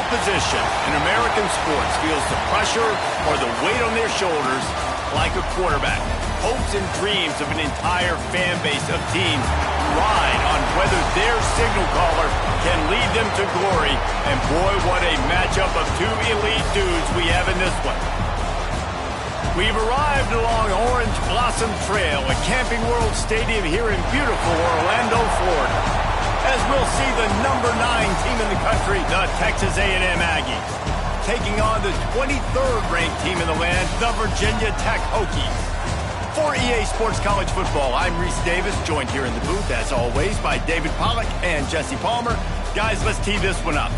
position in American sports feels the pressure or the weight on their shoulders like a quarterback. Hopes and dreams of an entire fan base of teams ride on whether their signal caller can lead them to glory. And boy, what a matchup of two elite dudes we have in this one. We've arrived along Orange Blossom Trail at Camping World Stadium here in beautiful Orlando, Florida, as we'll see the number 9 team in the country, the Texas A&M Aggies, taking on the 23rd ranked team in the land, the Virginia Tech Hokies. For EA Sports College Football, I'm Reese Davis, joined here in the booth, as always, by David Pollack and Jesse Palmer. Guys, let's tee this one up.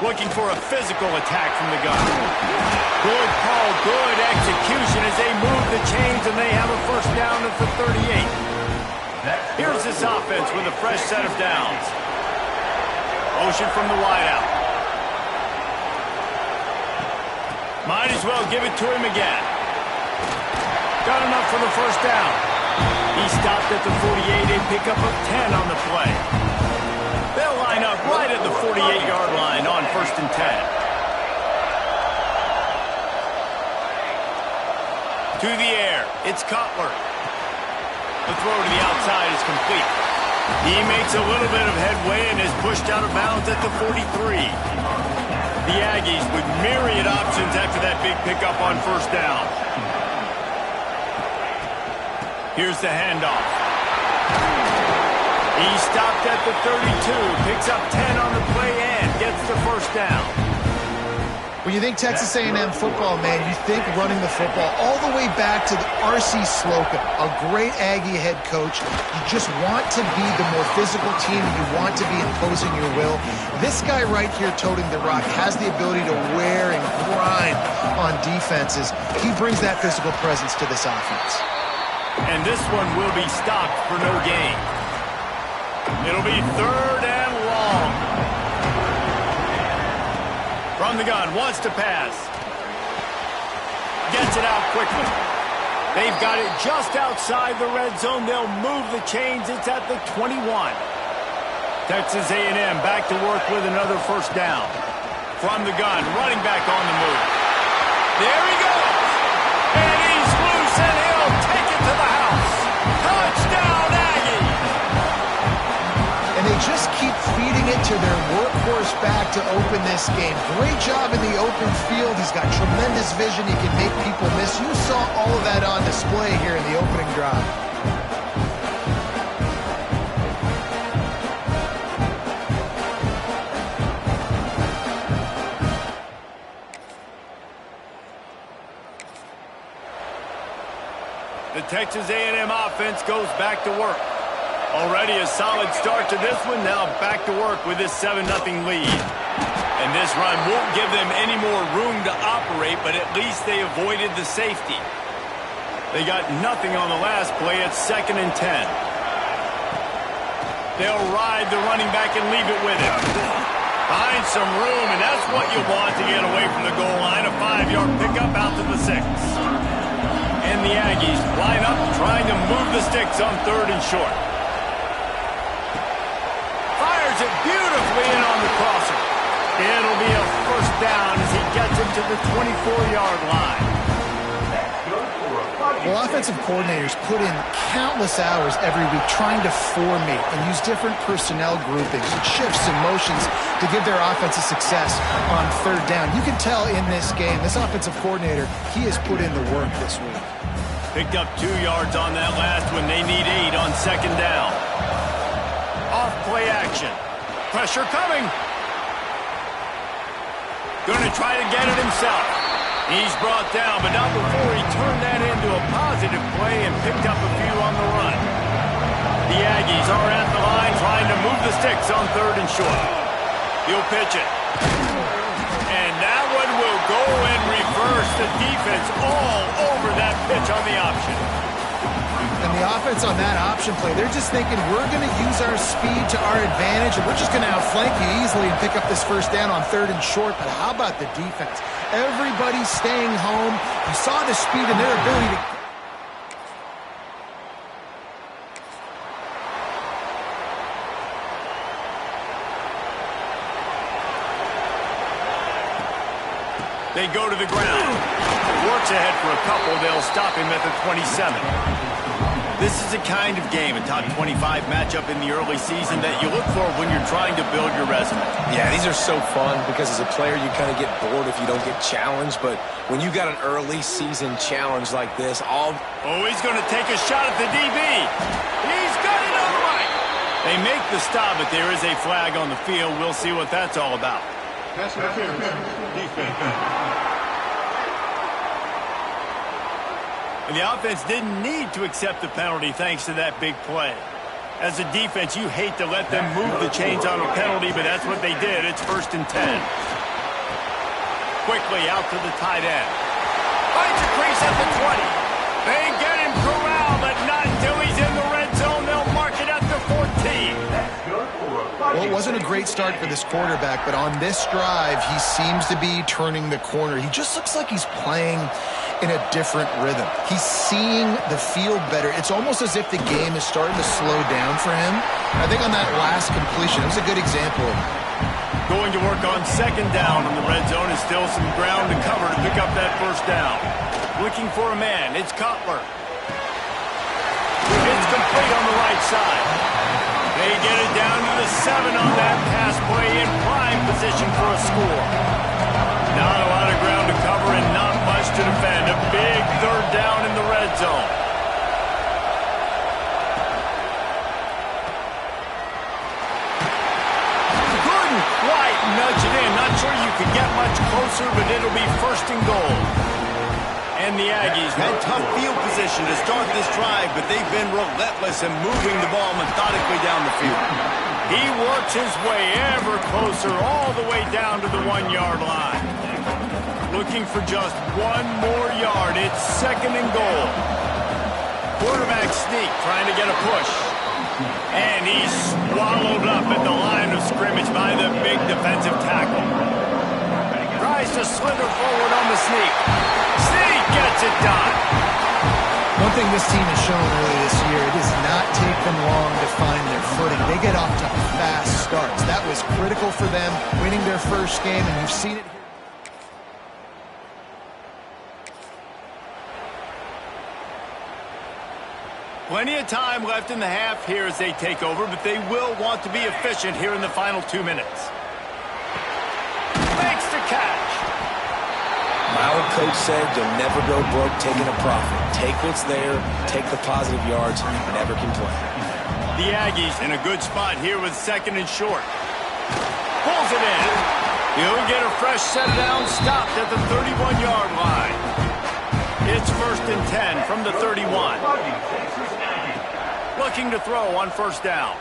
Looking for a physical attack from the gun. Good call, good execution as they move the chains and they have a first down at the 38. Here's this offense with a fresh set of downs. Motion from the wideout. Might as well give it to him again. Got enough for the first down. He stopped at the 48 and pick up a 10 on the play. They'll line up right at the 48-yard line on 1st and 10. To the air, it's Cutler. The throw to the outside is complete. He makes a little bit of headway and is pushed out of bounds at the 43. The Aggies with myriad options after that big pickup on first down. Here's the handoff. He stopped at the 32, picks up 10 on the play and gets the first down. When you think Texas A&M football, man, you think running the football all the way back to the R.C. Slocum, a great Aggie head coach. You just want to be the more physical team. You want to be imposing your will. This guy right here toting the rock has the ability to wear and grind on defenses. He brings that physical presence to this offense. And this one will be stopped for no gain. It'll be 3rd and long. From the gun, wants to pass. Gets it out quickly. They've got it just outside the red zone. They'll move the chains. It's at the 21. Texas A&M back to work with another first down. From the gun, running back on the move. There he goes. And he's loose and he'll take it to the house. Touchdown, Aggie. And they just keep feeding it to their workhorse back to open this game. Great job in the open field. He's got tremendous vision. He can make people miss. You saw all of that on display here in the opening drive. The Texas A&M offense goes back to work. Already a solid start to this one. Now back to work with this 7-0 lead. And this run won't give them any more room to operate, but at least they avoided the safety. They got nothing on the last play. It's 2nd and 10. They'll ride the running back and leave it with him. Find some room, and that's what you want to get away from the goal line. A 5-yard pickup out to the 6. And the Aggies line up trying to move the sticks on 3rd and short. Fires it beautifully in on the crosser. It'll be a first down as he gets it to the 24-yard line. Well, offensive coordinators put in countless hours every week trying to formate and use different personnel groupings and shifts and motions to give their offensive success on 3rd down. You can tell in this game, this offensive coordinator, he has put in the work this week. Picked up 2 yards on that last one. They need 8 on 2nd down. Off play action. Pressure coming. Going to try to get it himself. He's brought down, but not before he turned that into a positive play and picked up a few on the run. The Aggies are at the line trying to move the sticks on 3rd and short. He'll pitch it. And that one will go and reverse. The defense all over that pitch on the option. And the offense on that option play, they're just thinking we're going to use our speed to our advantage, and we're just going to outflank you easily and pick up this first down on 3rd and short. But how about the defense? Everybody's staying home. You saw the speed and their ability to... They go to the ground. Works ahead for a couple. They'll stop him at the 27. This is a kind of game, a top 25 matchup in the early season that you look for when you're trying to build your resume. Yeah, these are so fun because as a player you kind of get bored if you don't get challenged, but when you got an early season challenge like this, Oh, he's going to take a shot at the DB. He's got it all right. They make the stop, but there is a flag on the field. We'll see what that's all about. Pass interference. Defense. And the offense didn't need to accept the penalty thanks to that big play. As a defense, you hate to let them move the chains on a penalty, but that's what they did. It's 1st and 10. Quickly out to the tight end. Finds a crease at the 20. They get him corralled, but not until he's in the red zone. They'll mark it at the 14. Well, it wasn't a great start for this quarterback, but on this drive, he seems to be turning the corner. He just looks like he's playing in a different rhythm. He's seeing the field better. It's almost as if the game is starting to slow down for him. I think on that last completion, it was a good example. Going to work on 2nd down in the red zone is still some ground to cover to pick up that first down. Looking for a man. It's Cutler. It's complete on the right side. They get it down to the 7 on that pass play in prime position for a score. Not a lot of ground to cover and not much to defend. A big 3rd down in the red zone. Couldn't quite nudge it in. Not sure you could get much closer, but it'll be 1st and goal. And the Aggies had tough field position to start this drive, but they've been relentless in moving the ball methodically down the field. He works his way ever closer all the way down to the 1-yard line. Looking for just 1 more yard. It's 2nd and goal. Quarterback sneak trying to get a push. And he's swallowed up at the line of scrimmage by the big defensive tackle. Tries to slither forward on the sneak. Sneak gets it done. One thing this team has shown early this year, it does not take them long to find their footing. They get off to fast starts. That was critical for them, winning their first game, and you've seen it here. Plenty of time left in the half here as they take over, but they will want to be efficient here in the final 2 minutes. Makes the catch. my old coach said you'll never go broke taking a profit. Take what's there, take the positive yards, and you never complain. The Aggies in a good spot here with 2nd and short. Pulls it in. He'll get a fresh set down, stopped at the 31-yard line. It's 1st and 10 from the 31. Looking to throw on 1st down.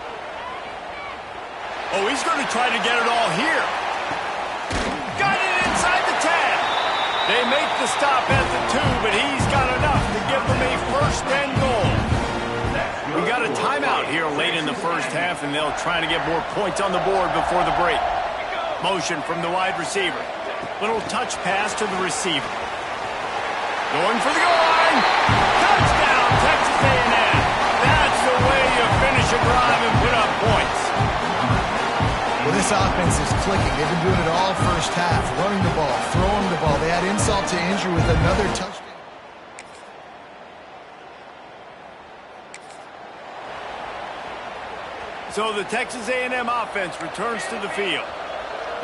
Oh, he's going to try to get it all here. Got it inside the 10. They make the stop at the 2, but he's got enough to give them a 1st and goal. We got a timeout here late in the first half, and they'll try to get more points on the board before the break. Motion from the wide receiver. Little touch pass to the receiver. Going for the goal line. Touchdown, Texas A&M. That's the way you finish a drive and put up points. Well, this offense is clicking. They've been doing it all first half. Running the ball, throwing the ball. They add insult to injury with another touchdown. So the Texas A&M offense returns to the field.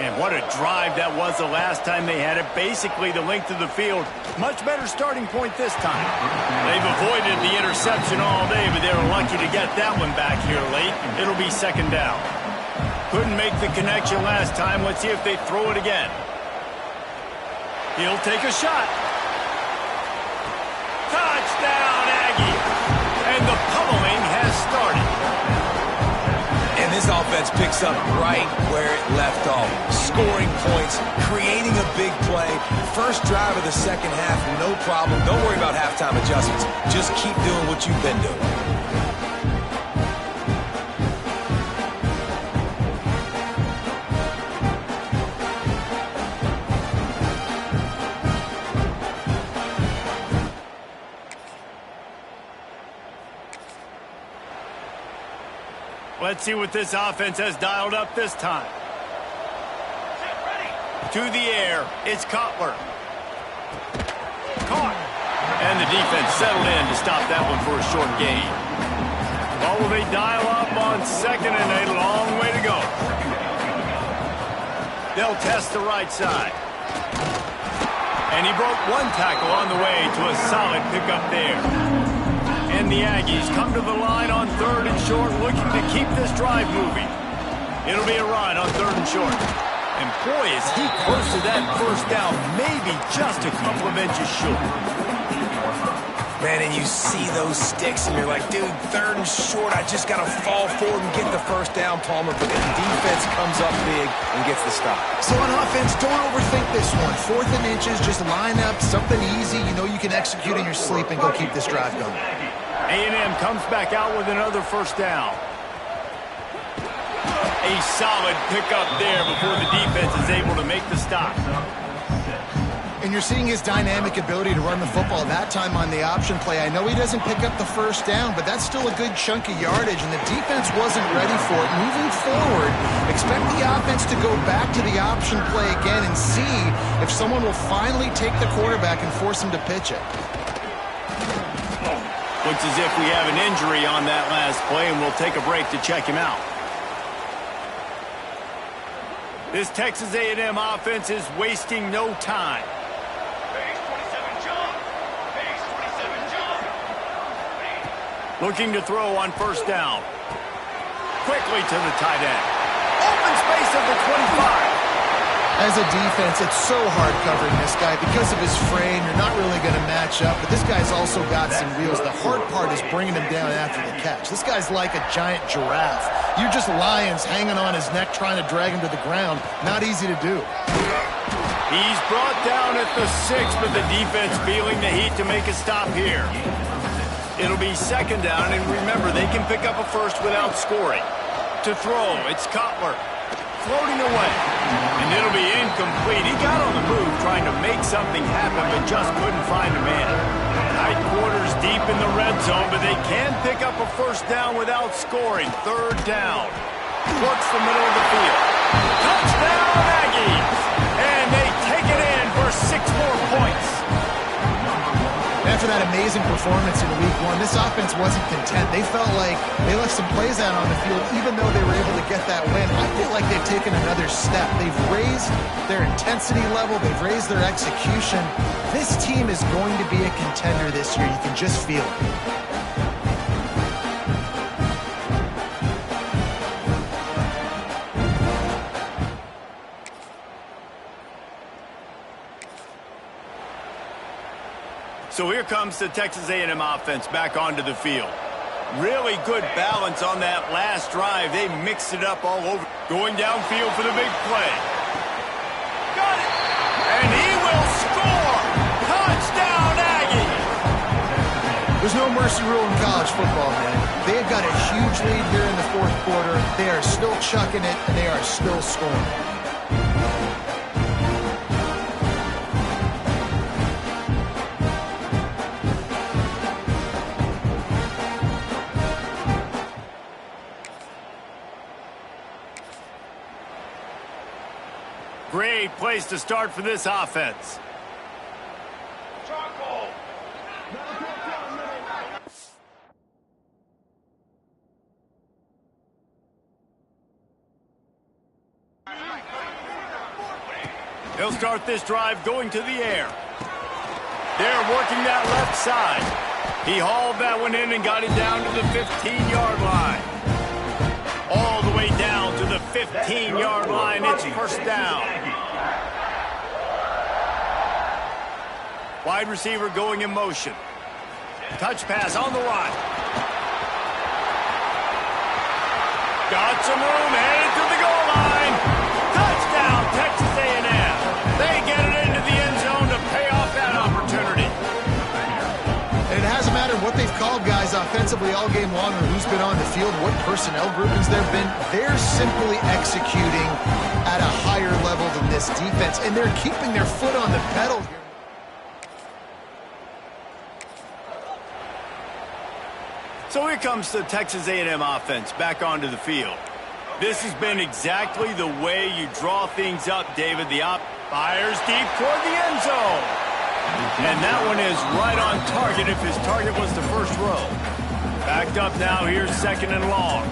And what a drive that was the last time they had it. Basically the length of the field. Much better starting point this time. They've avoided the interception all day, but they were lucky to get that one back here late. It'll be 2nd down. Couldn't make the connection last time. Let's see if they throw it again. He'll take a shot. Touchdown, Aggie. And the pummeling has started. And this offense picks up right where it left off. Scoring points, creating a big play. First drive of the second half, no problem. Don't worry about halftime adjustments. Just keep doing what you've been doing. Let's see what this offense has dialed up this time. To the air, it's Cutler. Caught. And the defense settled in to stop that one for a short gain. Well, will they dial up on second and a long way to go? They'll test the right side. And he broke one tackle on the way to a solid pickup there. And the Aggies come to the line on third and short, looking to keep this drive moving. It'll be a run on third and short. And boy, is he close to that first down, maybe just a couple of inches short. Man, and you see those sticks, and you're like, dude, third and short, I just got to fall forward and get the first down, Palmer. But the defense comes up big and gets the stop. So on offense, don't overthink this one. Fourth and inches, just line up, something easy. You know you can execute in your sleep and go keep this drive going. A&M comes back out with another first down. A solid pickup there before the defense is able to make the stop. And you're seeing his dynamic ability to run the football. That time on the option play, I know he doesn't pick up the first down, but that's still a good chunk of yardage, and the defense wasn't ready for it. Moving forward, expect the offense to go back to the option play again and see if someone will finally take the quarterback and force him to pitch it. Looks as if we have an injury on that last play, and we'll take a break to check him out. This Texas A&M offense is wasting no time. Looking to throw on first down. Quickly to the tight end. Open space at the 25. As a defense, it's so hard covering this guy. Because of his frame, you're not really going to match up. But this guy's also got some wheels. The hard part is bringing him down after the catch. This guy's like a giant giraffe. You're just lions hanging on his neck trying to drag him to the ground. Not easy to do. He's brought down at the 6, but the defense feeling the heat to make a stop here. It'll be second down, and remember, they can pick up a first without scoring. To throw, it's Cutler. Floating away. And it'll be incomplete. He got on the move trying to make something happen, but just couldn't find a man. Tight quarters deep in the red zone, but they can pick up a first down without scoring. Third down. Works the middle of the field. Touchdown, Aggies! And they take it in for 6 more points. After that amazing performance in Week 1, this offense wasn't content. They felt like they left some plays out on the field, even though they were able to get that win. I feel like they've taken another step. They've raised their intensity level. They've raised their execution. This team is going to be a contender this year. You can just feel it. So here comes the Texas A&M offense back onto the field. Really good balance on that last drive. They mixed it up all over. Going downfield for the big play. Got it! And he will score! Touchdown, Aggies! There's no mercy rule in college football, man. They've got a huge lead here in the fourth quarter. They are still chucking it, and they are still scoring. Great place to start for this offense. He'll start this drive going to the air. They're working that left side. He hauled that one in and got it down to the 15-yard line. All the way down to the 15-yard line. It's first down. Wide receiver going in motion. Touch pass on the run. Got some room, headed to the goal line. Touchdown, Texas A&M. They get it into the end zone to pay off that opportunity. And it hasn't mattered what they've called guys offensively all game long or who's been on the field, what personnel groupings there have been. They're simply executing at a higher level than this defense, and they're keeping their foot on the pedal here. So here comes the Texas A&M offense back onto the field. This has been exactly the way you draw things up, David. The op fires deep toward the end zone. And that one is right on target if his target was the first row. Backed up now, here's second and long.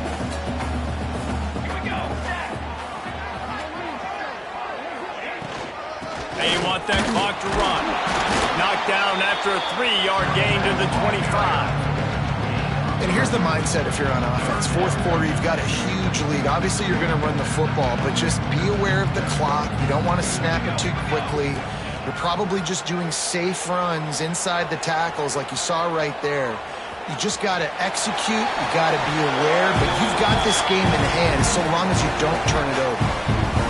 They want that clock to run. Knocked down after a 3-yard gain to the 25. And here's the mindset if you're on offense. Fourth quarter, you've got a huge lead. Obviously, you're going to run the football, but just be aware of the clock. You don't want to snap it too quickly. You're probably just doing safe runs inside the tackles like you saw right there. You just got to execute. You got to be aware, but you've got this game in hand so long as you don't turn it over.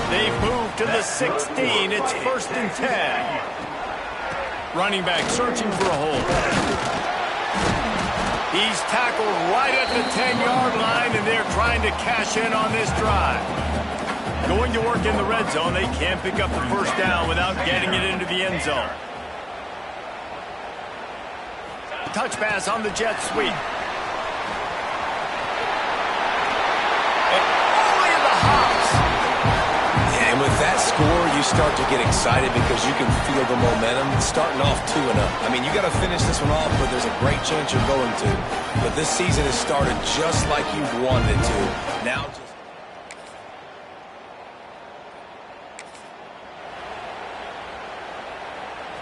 They've moved to the 16. It's 1st and 10. Running back searching for a hole. He's tackled right at the 10-yard line, and they're trying to cash in on this drive. Going to work in the red zone. They can't pick up the first down without getting it into the end zone. Touch pass on the jet sweep. Only in the house. And with that score, you start to get excited because you can feel the momentum starting off 2-0. I mean, you got to finish this one off, but there's a great chance you're going to. But this season has started just like you wanted it to. Now just...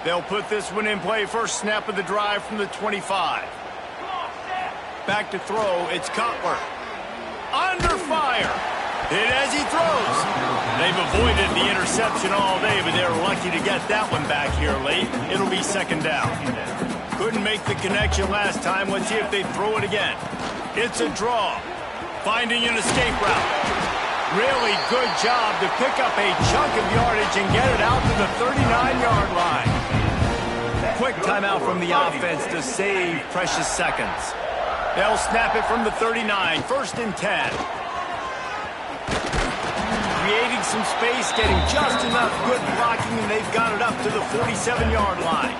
They'll put this one in play. First snap of the drive from the 25. Back to throw. It's Cutler. Under fire. Hit as he throws. They've avoided the interception all day, but they're lucky to get that one back here late. It'll be second down. Couldn't make the connection last time. Let's see if they throw it again. It's a draw. Finding an escape route. Really good job to pick up a chunk of yardage and get it out to the 39-yard line. Quick timeout from the offense to save precious seconds. They'll snap it from the 39. 1st and 10. Creating some space, getting just enough good blocking, and they've got it up to the 47-yard line.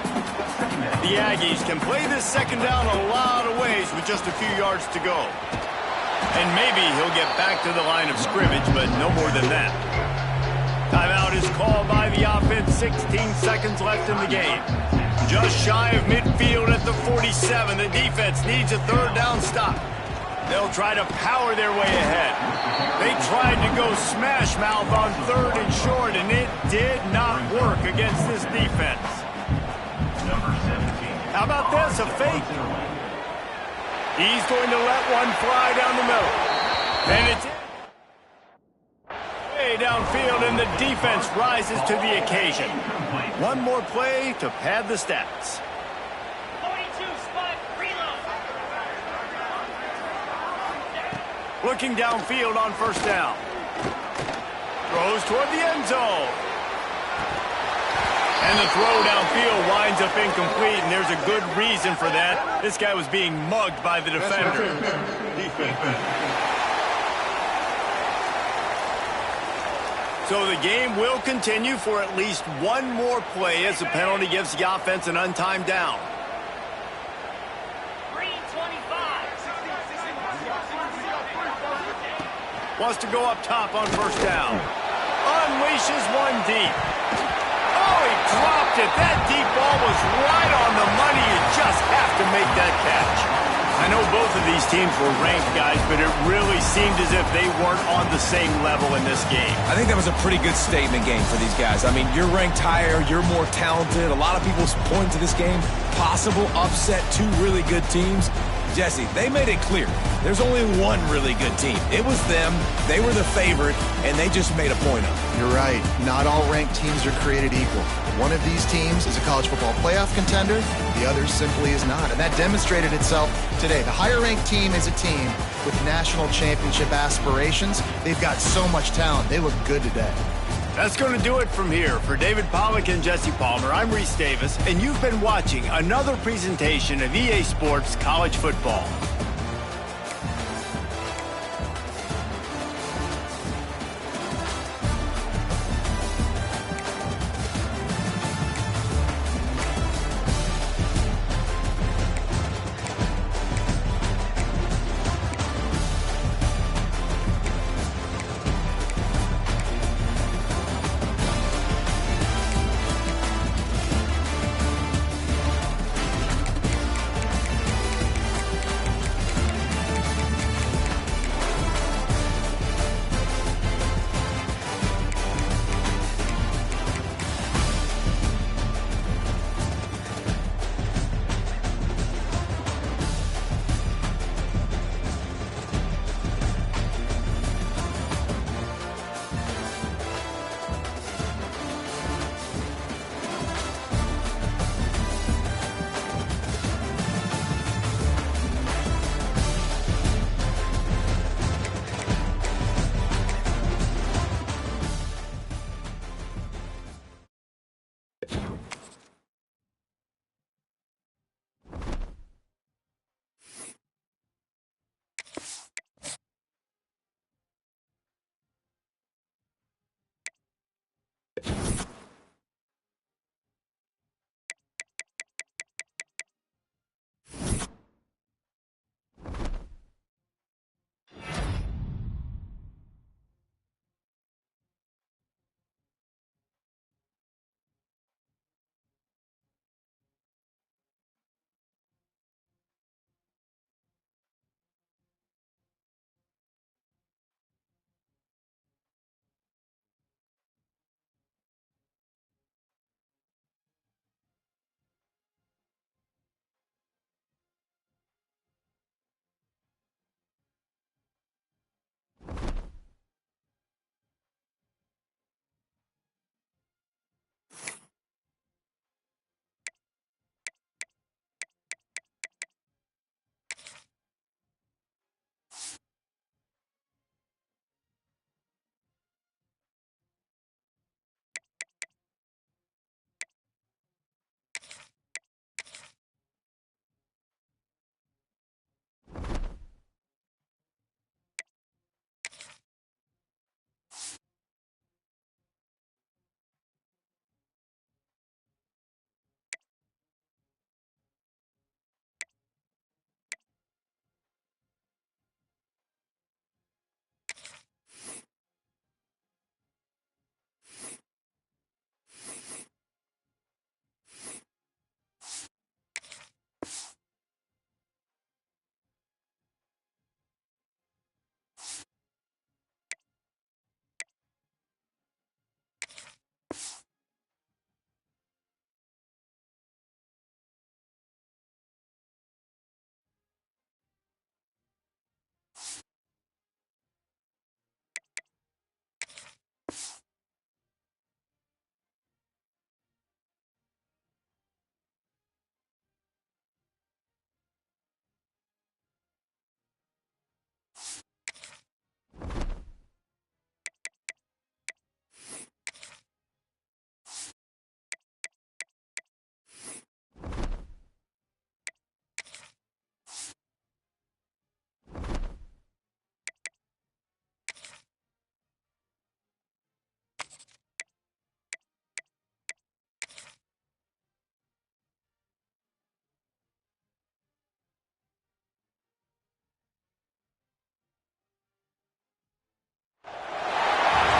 The Aggies can play this second down a lot of ways with just a few yards to go. And maybe he'll get back to the line of scrimmage, but no more than that. Timeout is called by the offense. 16 seconds left in the game. Just shy of midfield at the 47. The defense needs a third down stop. They'll try to power their way ahead. They tried to go smash mouth on 3rd and short, and it did not work against this defense. How about this, a fake? He's going to let one fly down the middle. And it's way downfield, and the defense rises to the occasion. One more play to pad the stats. Looking downfield on first down. Throws toward the end zone. And the throw downfield winds up incomplete, and there's a good reason for that. This guy was being mugged by the defender. So the game will continue for at least one more play as the penalty gives the offense an untimed down. Wants to go up top on first down. Unleashes one deep. Oh, he dropped it. That deep ball was right on the money. You just have to make that catch. I know both of these teams were ranked, guys, but it really seemed as if they weren't on the same level in this game. I think that was a pretty good statement game for these guys. I mean, you're ranked higher, you're more talented. A lot of people point to this game, possible upset, two really good teams. Jesse, they made it clear. There's only one really good team. It was them. They were the favorite, and they just made a point of it. You're right. Not all ranked teams are created equal. One of these teams is a college football playoff contender. The other simply is not. And that demonstrated itself today. The higher-ranked team is a team with national championship aspirations. They've got so much talent. They look good today. That's going to do it from here. For David Pollack and Jesse Palmer, I'm Reese Davis, and you've been watching another presentation of EA Sports College Football.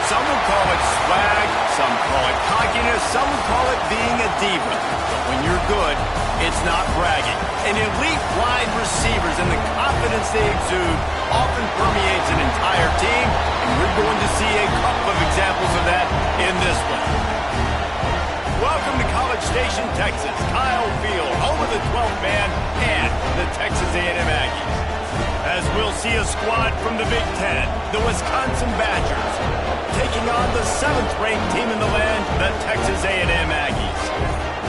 Some would call it swag, some call it cockiness, some would call it being a diva. But when you're good, it's not bragging. And elite wide receivers and the confidence they exude often permeates an entire team, and we're going to see a couple of examples of that in this one. Welcome to College Station, Texas. Kyle Field, home of the the 12th man and the Texas A&M Aggies. As we'll see a squad from the Big Ten, the Wisconsin Badgers, taking on the 7th-ranked team in the land, the Texas A&M Aggies.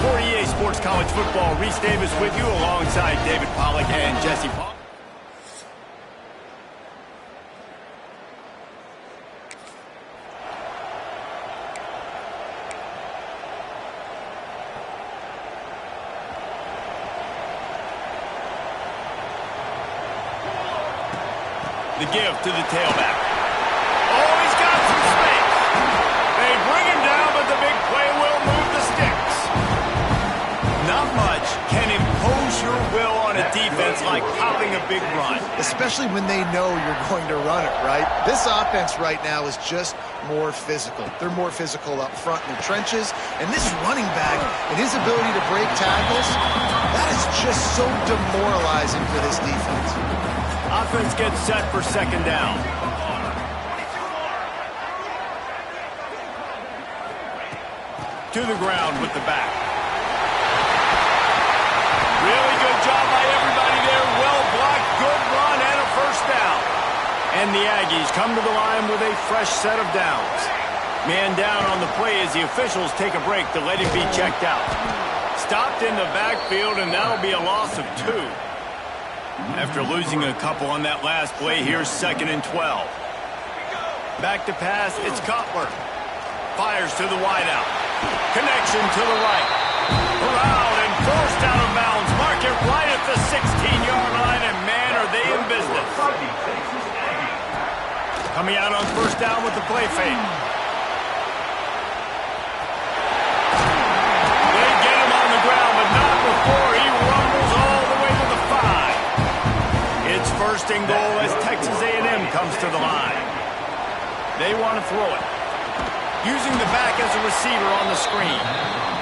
For EA Sports College Football, Reese Davis with you alongside David Pollack and Jesse Paul. The give to the tailback. Oh, he's got some space. They bring him down, but the big play will move the sticks. Not much can impose your will on a defense like popping a big run. Especially when they know you're going to run it, right? This offense right now is just more physical. They're more physical up front in the trenches. And this running back and his ability to break tackles, that is just so demoralizing for this defense. Offense gets set for second down. To the ground with the back. Really good job by everybody there. Well blocked, good run, and a first down. And the Aggies come to the line with a fresh set of downs. Man down on the play as the officials take a break to let him be checked out. Stopped in the backfield, and that'll be a loss of 2. After losing a couple on that last play, here's 2nd and 12. Back to pass, it's Cutler. Fires to the wideout. Connection to the right. Around and forced out of bounds. Mark it right at the 16-yard line, and man, are they in business. Coming out on first down with the play fake. They get him on the ground, but not before he rumbles all the way to the 5. It's 1st and goal as Texas A&M comes to the line. They want to throw it. Using the back as a receiver on the screen.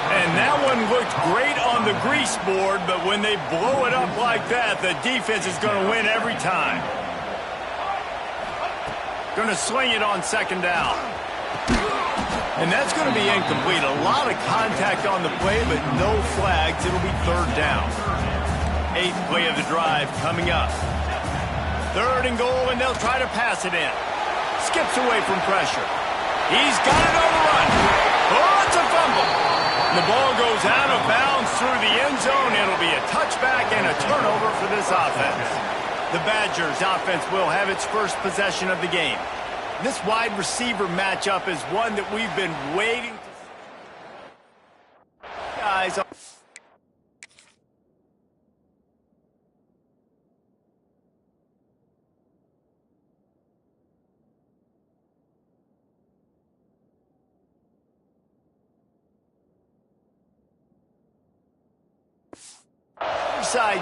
And that one looked great on the grease board, but when they blow it up like that, the defense is going to win every time. Going to sling it on 2nd down. And that's going to be incomplete. A lot of contact on the play, but no flags. It'll be 3rd down. 8th play of the drive coming up. 3rd and goal, and they'll try to pass it in. Skips away from pressure. He's got it on the run. Oh, it's a fumble. The ball goes out of bounds through the end zone. It'll be a touchback and a turnover for this offense. The Badgers offense will have its first possession of the game. This wide receiver matchup is one that we've been waiting to see. Guys. Side.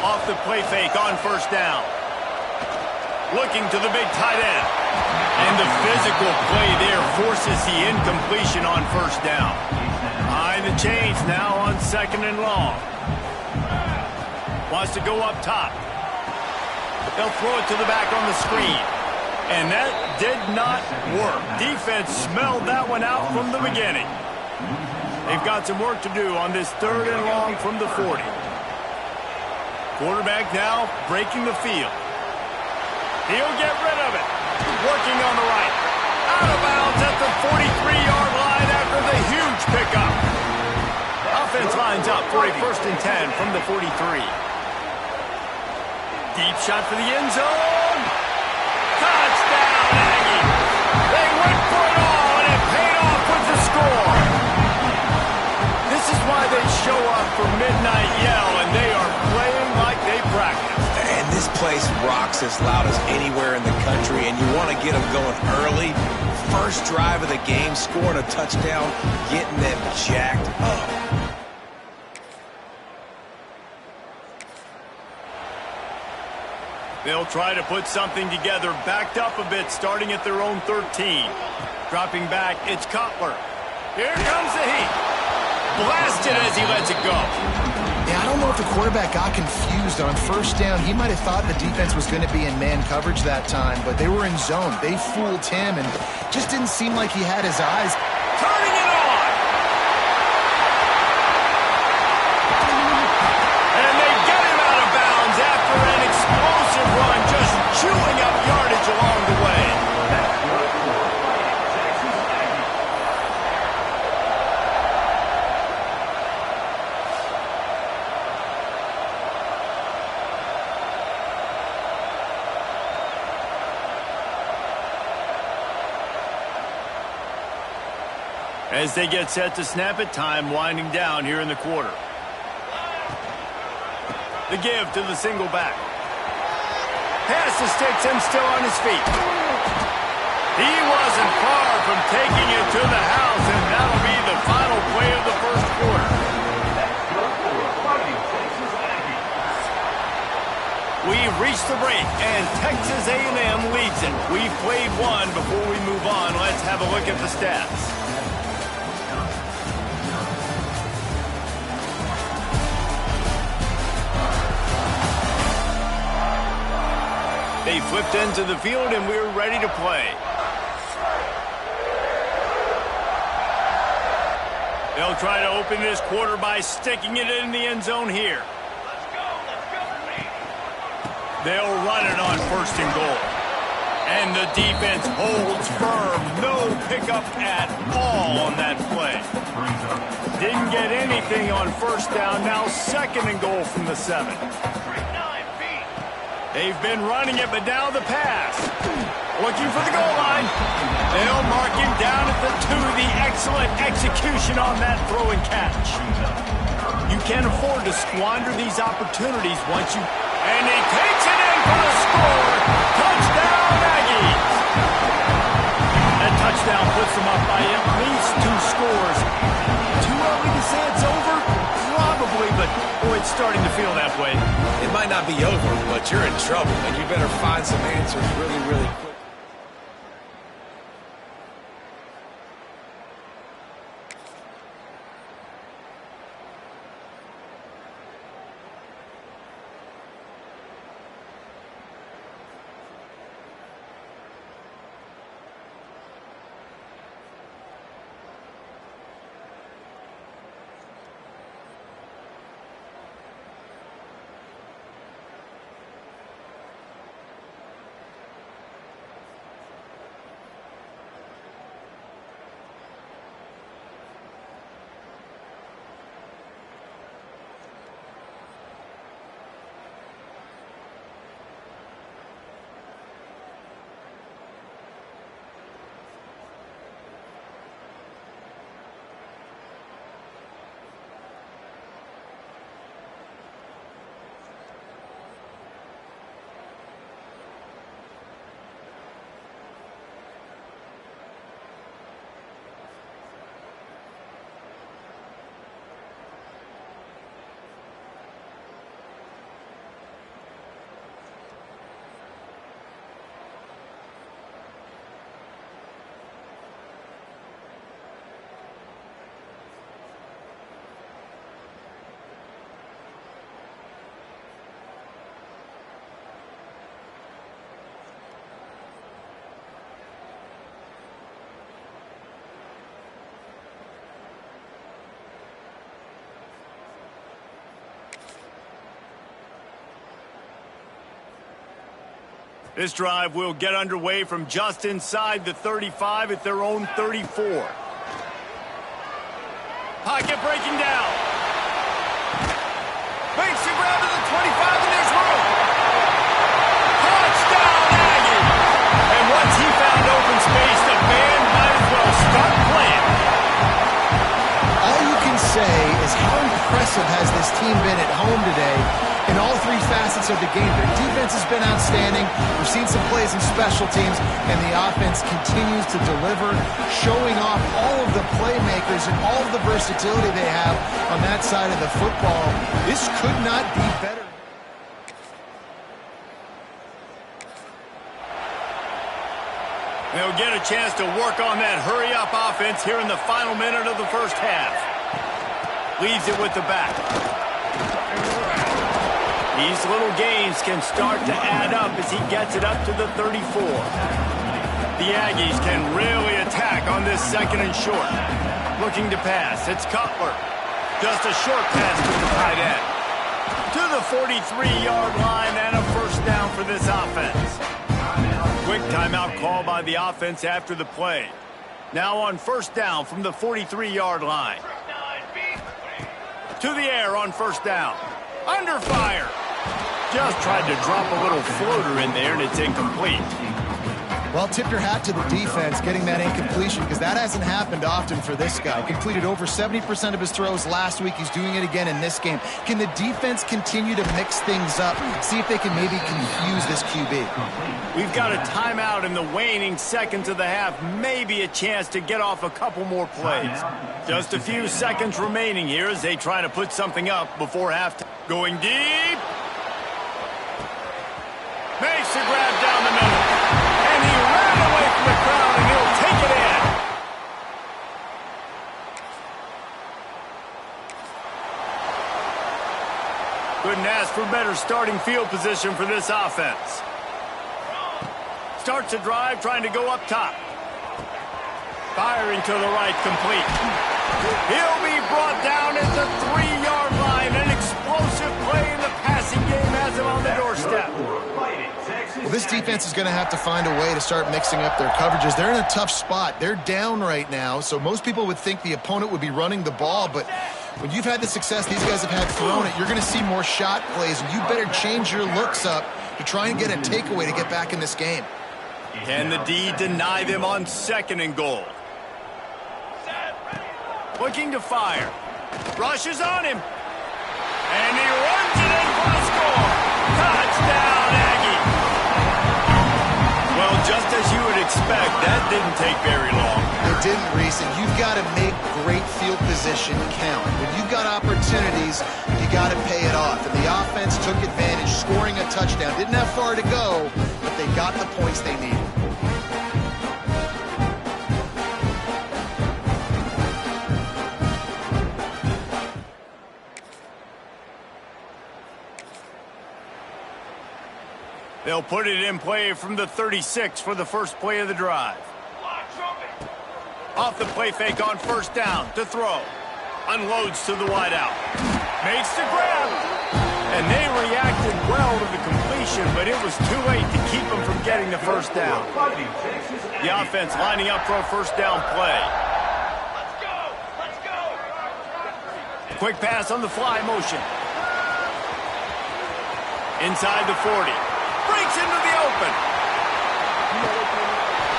Off the play fake on first down. Looking to the big tight end. And the physical play there forces the incompletion on first down. Behind the chains now on 2nd and long. Wants to go up top. They'll throw it to the back on the screen. And that did not work. Defense smelled that one out from the beginning. They've got some work to do on this 3rd and long from the 40. Quarterback now breaking the field. He'll get rid of it. Working on the right. Out of bounds at the 43-yard line after the huge pickup. Offense lines up for a 1st and 10 from the 43. Deep shot for the end zone. Touchdown, Aggie. They went for it all, and it paid off with the score. This is why they show up for Midnight Yell, and they are playing like they practice. And this place rocks as loud as anywhere in the country, and you want to get them going early. First drive of the game, scoring a touchdown, getting them jacked up. They'll try to put something together, backed up a bit, starting at their own 13. Dropping back, it's Cutler. Here comes the heat. blasted as he lets it go. Yeah, I don't know if the quarterback got confused on first down. He might have thought the defense was going to be in man coverage that time, but they were in zone. They fooled him and just didn't seem like he had his eyes. Turning it on. And they get him out of bounds after an explosive run, just chewing up yardage along the way. As they get set to snap it, time winding down here in the quarter. The give to the single back. Pass to sticks and still on his feet. He wasn't far from taking it to the house, and that'll be the final play of the first quarter. We've reached the break, and Texas A&M leads it. We've played one. Before we move on, let's have a look at the stats. They flipped into the field, and we're ready to play. They'll try to open this quarter by sticking it in the end zone here. They'll run it on first and goal. And the defense holds firm. No pickup at all on that play. Didn't get anything on first down. Now second and goal from the 7. They've been running it, but now the pass. Looking for the goal line. They'll mark him down at the 2. The excellent execution on that throw and catch. You can't afford to squander these opportunities once you... And he takes it in for the score. Touchdown, Aggies. That touchdown puts them up by at least 2 scores. Too early to say it's over? Probably, but boy, it's starting to feel that way. It might not be over, but you're in trouble, and you better find some answers really, really quick. This drive will get underway from just inside the 35 at their own 34. Pocket breaking down. Makes the grab to the 25, and there's room. Touchdown, Aggie! And once he found open space, the band might as well start playing. All you can say is how impressive has this team been at home today in all 3 facets of the game. Their defense has been outstanding. We've seen some plays in special teams, and the offense continues to deliver, showing off all of the playmakers and all of the versatility they have on that side of the football. This could not be better. They'll get a chance to work on that hurry-up offense here in the final minute of the first half. Leaves it with the back. These little gains can start to add up as he gets it up to the 34. The Aggies can really attack on this second and short. Looking to pass. It's Cutler. Just a short pass to the tight end. To the 43-yard line and a first down for this offense. Quick timeout call by the offense after the play. Now on first down from the 43-yard line. To the air on first down. Under fire. Just tried to drop a little floater in there, and it's incomplete. Well, tip your hat to the defense getting that incompletion, because that hasn't happened often for this guy. Completed over 70% of his throws last week. He's doing it again in this game. Can the defense continue to mix things up? See if they can maybe confuse this QB. We've got a timeout in the waning seconds of the half. Maybe a chance to get off a couple more plays. Just a few seconds remaining here as they try to put something up before halftime. Going deep. Makes the grab down the middle. And he ran away from the crowd, and he'll take it in. Couldn't ask for better starting field position for this offense. Starts a drive trying to go up top. Firing to the right, complete. He'll be brought down at the 3-yard line. An explosive play in the passing game has him on the doorstep. Well, this defense is going to have to find a way to start mixing up their coverages. They're in a tough spot. They're down right now, so most people would think the opponent would be running the ball, but when you've had the success these guys have had throwing it, you're going to see more shot plays, and you better change your looks up to try and get a takeaway to get back in this game. Can the D deny them on second and goal? Looking to fire. Rushes on him. And he runs it in for the score. Touchdown, Aggie. Well, just as you would expect, that didn't take very long. It didn't, Reese, and you've got to make great field position count. When you've got opportunities, you got to pay it off. And the offense took advantage, scoring a touchdown. Didn't have far to go, but they got the points they needed. They'll put it in play from the 36 for the first play of the drive. Off the play fake on first down to throw. Unloads to the wideout. Makes the grab. And they reacted well to the completion, but it was too late to keep them from getting the first down. The offense lining up for a first down play. Let's go. Quick pass on the fly motion. Inside the 40. Breaks into the open.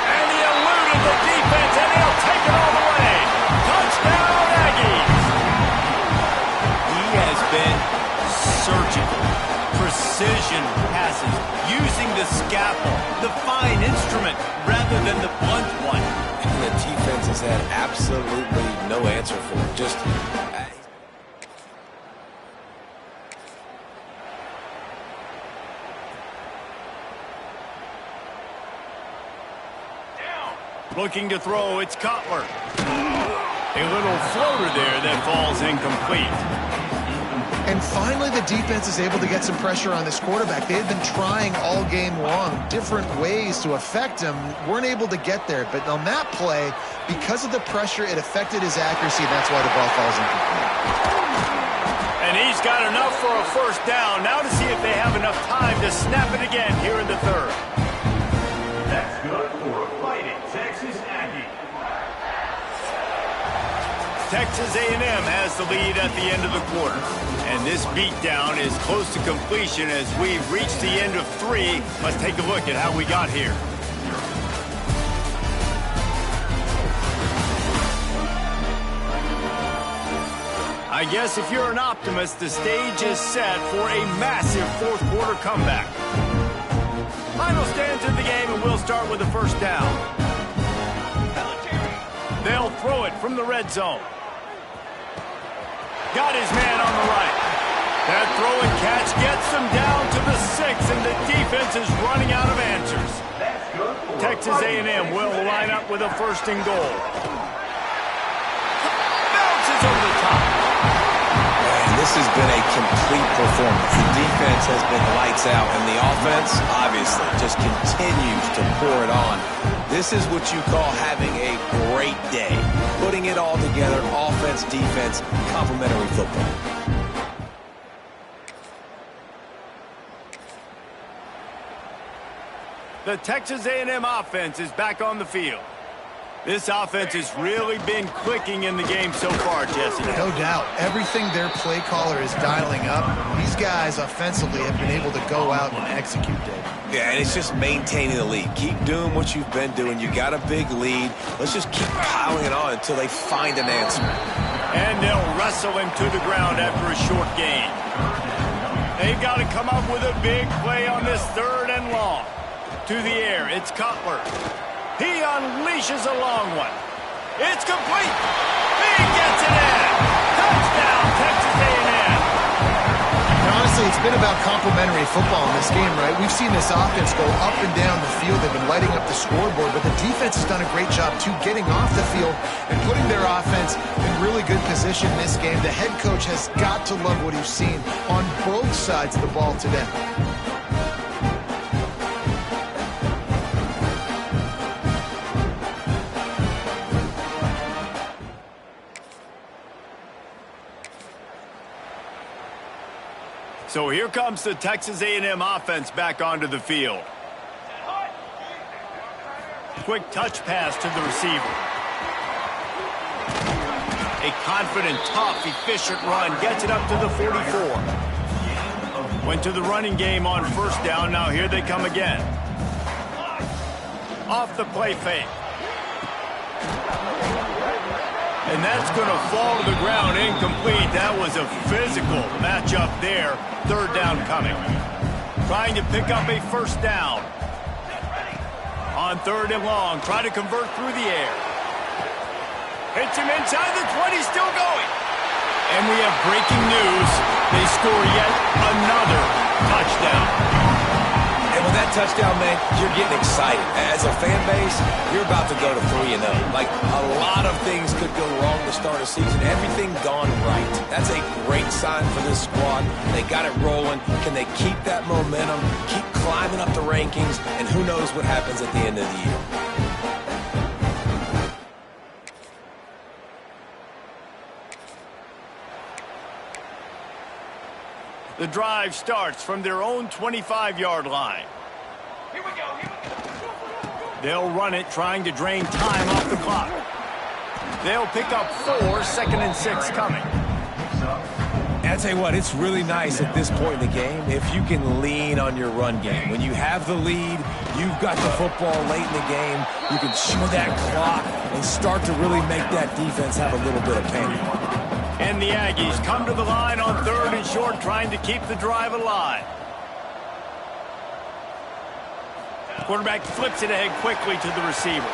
And he eluded the defense, and he'll take it all the way. Touchdown, Aggies. He has been surgical. Precision passes, using the scalpel, the fine instrument, rather than the blunt one. And the defense has had absolutely no answer for it. Just... Looking to throw, it's Cutler. A little floater there that falls incomplete. And finally, the defense is able to get some pressure on this quarterback. They had been trying all game long, different ways to affect him. Weren't able to get there. But on that play, because of the pressure, it affected his accuracy. That's why the ball falls incomplete. And he's got enough for a first down. Now to see if they have enough time to snap it again here in the third. That's good for a fighting Texas Aggie. Texas A&M has the lead at the end of the quarter. And this beatdown is close to completion as we've reached the end of 3. Let's take a look at how we got here. I guess if you're an optimist, the stage is set for a massive fourth quarter comeback. Final stands in the game, and we'll start with the first down. They'll throw it from the red zone. Got his man on the right. That throw and catch gets them down to the 6, and the defense is running out of answers. Texas A&M will line up with a first and goal. Bounces over the top. This has been a complete performance. The defense has been lights out, and the offense, obviously, just continues to pour it on. This is what you call having a great day. Putting it all together, offense, defense, complementary football. The Texas A&M offense is back on the field. This offense has really been clicking in the game so far, Jesse. No doubt. Everything their play caller is dialing up, these guys offensively have been able to go out and execute, Dave. Yeah, and it's just maintaining the lead. Keep doing what you've been doing. You got a big lead. Let's just keep piling it on until they find an answer. And they'll wrestle him to the ground after a short gain. They've got to come up with a big play on this 3rd and long. To the air, it's Cutler. He unleashes a long one. It's complete. He gets it in. Touchdown, Texas A&M. And honestly, it's been about complementary football in this game, right? We've seen this offense go up and down the field. They've been lighting up the scoreboard, but the defense has done a great job, too, getting off the field and putting their offense in really good position in this game. The head coach has got to love what he's seen on both sides of the ball today. So here comes the Texas A&M offense back onto the field. Quick touch pass to the receiver. A confident, tough, efficient run gets it up to the 44. Went to the running game on 1st down. Now here they come again. Off the play fake. And that's going to fall to the ground incomplete. That was a physical matchup there. 3rd down coming. Trying to pick up a 1st down. On 3rd and long. Try to convert through the air. Hits him inside the 20. Still going. And we have breaking news. They score yet another touchdown. And with that touchdown, man, you're getting excited. As a fan base, you're about to go to 3-0. Like, a lot of things could go wrong to start a season. Everything gone right. That's a great sign for this squad. They got it rolling. Can they keep that momentum, keep climbing up the rankings, and who knows what happens at the end of the year. The drive starts from their own 25-yard line. Here we go. They'll run it, trying to drain time off the clock. They'll pick up 4, 2nd and 6 coming. And I tell you what, it's really nice at this point in the game if you can lean on your run game. When you have the lead, you've got the football late in the game, you can chew that clock and start to really make that defense have a little bit of panic. And the Aggies come to the line on 3rd and short, trying to keep the drive alive. Quarterback flips it ahead quickly to the receiver.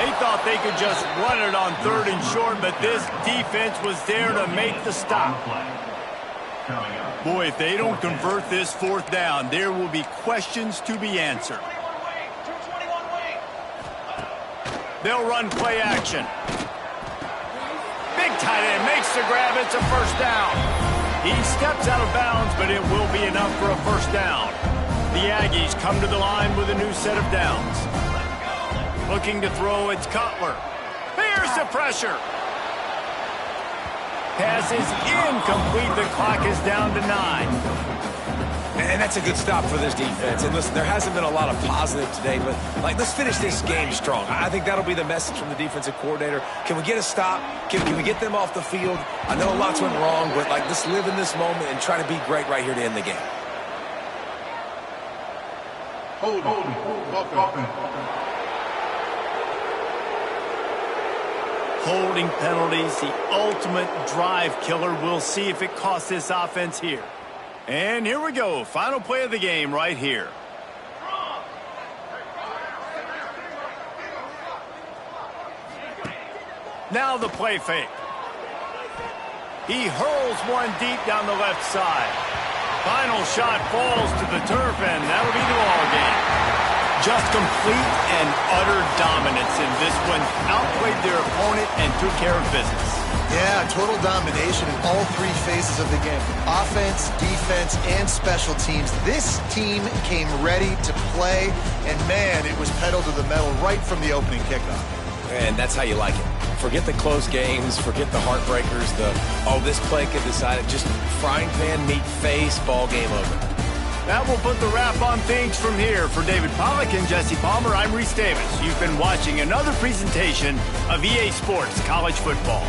They thought they could just run it on 3rd and short, but this defense was there to make the stop. Boy, if they don't convert this 4th down, there will be questions to be answered. They'll run play action. Big tight end makes the grab. It's a 1st down. He steps out of bounds, but it will be enough for a 1st down. The Aggies come to the line with a new set of downs. Looking to throw, it's Cutler. Here's the pressure. Pass is incomplete. The clock is down to 9. And that's a good stop for this defense. And listen, there hasn't been a lot of positive today, but let's finish this game strong. I think that'll be the message from the defensive coordinator. Can we get a stop? Can we get them off the field? I know lots went wrong, but let's live in this moment and try to be great right here to end the game. Holding penalties, the ultimate drive killer. We'll see if it costs this offense here. And here we go. Final play of the game right here. Now the play fake. He hurls one deep down the left side. Final shot falls to the turf, and that'll be the ball game. Just complete and utter dominance in this one. Outplayed their opponent and took care of business. Yeah, total domination in all three phases of the game. Offense, defense, and special teams. This team came ready to play, and man, it was pedal to the metal right from the opening kickoff. And that's how you like it. Forget the close games, forget the heartbreakers, this play could decide it. Just frying pan, meat face, ball game over. That will put the wrap on things from here. For David Pollack and Jesse Palmer, I'm Reese Davis. You've been watching another presentation of EA Sports College Football.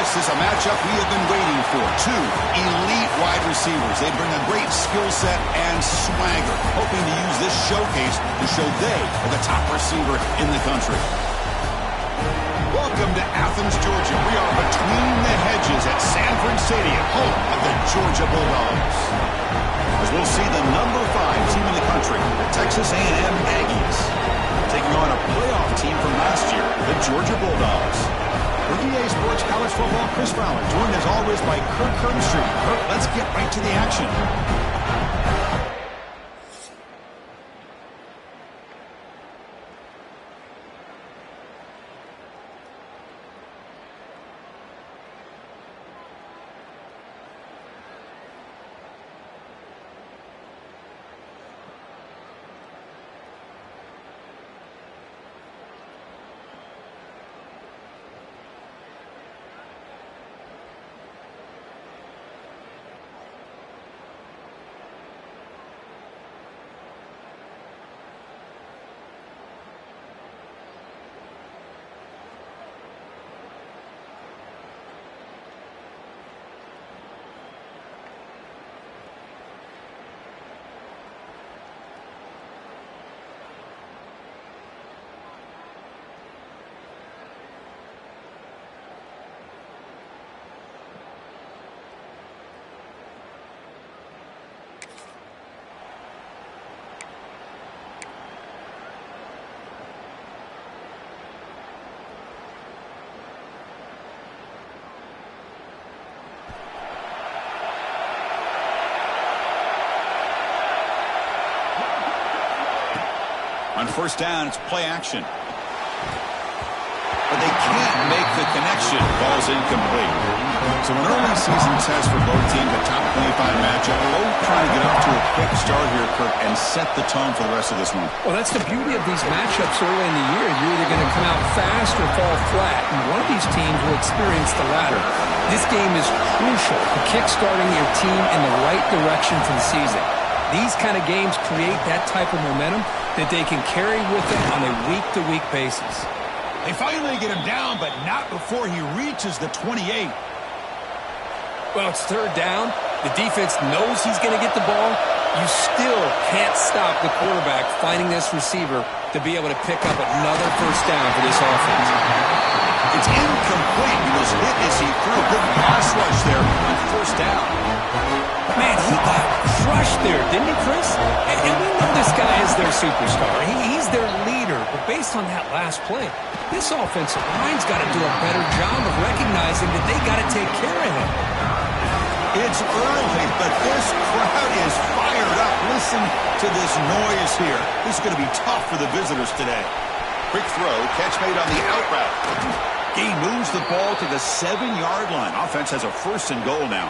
This is a matchup we have been waiting for. Two elite wide receivers. They bring a great skill set and swagger, hoping to use this showcase to show they are the top receiver in the country. Welcome to Athens, Georgia. We are between the hedges at Sanford Stadium, home of the Georgia Bulldogs. As we'll see the number 5 team in the country, the Texas A&M Aggies, taking on a playoff team from last year, the Georgia Bulldogs. For EA Sports College Football, Chris Fowler, joined as always by Kirk Herbstreit. Kirk, let's get right to the action. On first down, it's play action. But they can't make the connection. Ball's incomplete. So an early season test for both teams, a top 25 matchup. Both trying to get off to a quick start here, Kirk, and set the tone for the rest of this one. Well, that's the beauty of these matchups early in the year. You're either going to come out fast or fall flat, and one of these teams will experience the latter. This game is crucial for kickstarting your team in the right direction for the season. These kind of games create that type of momentum that they can carry with them on a week-to-week basis. They finally get him down, but not before he reaches the 28. Well, it's third down. The defense knows he's going to get the ball. You still can't stop the quarterback finding this receiver to be able to pick up another first down for this offense. It's incomplete. He was hit as he threw. Good pass rush there on first down. Man, he got crushed there, didn't he, Chris? And we know this guy is their superstar. He's their leader. But based on that last play, this offensive line's got to do a better job of recognizing that they got to take care of him. It's early, but this crowd is fired up. Listen to this noise here. This is going to be tough for the visitors today. Quick throw, catch made on the out route. He moves the ball to the 7-yard line. Offense has a first and goal now.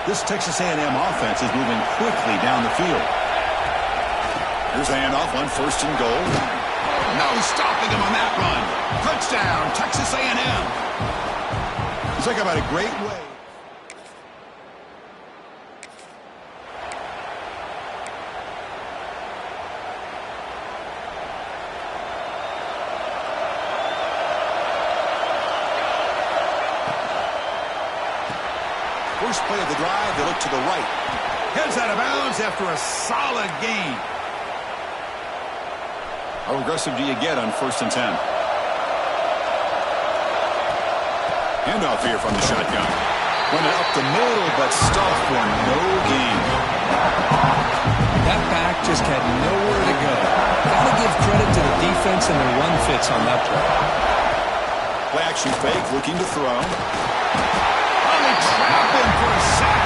This Texas A&M offense is moving quickly down the field. Here's a handoff on first and goal. No stopping him on that run. Touchdown, Texas A&M. Talk about a great way. First play of the drive, they look to the right. Heads out of bounds after a solid gain. How aggressive do you get on first and 10? Handoff here from the shotgun. Went it up the middle, but stopped for no gain. That back just had nowhere to go. Got to give credit to the defense and their run fits on that play. Play action fake, looking to throw. Trap him for a sack.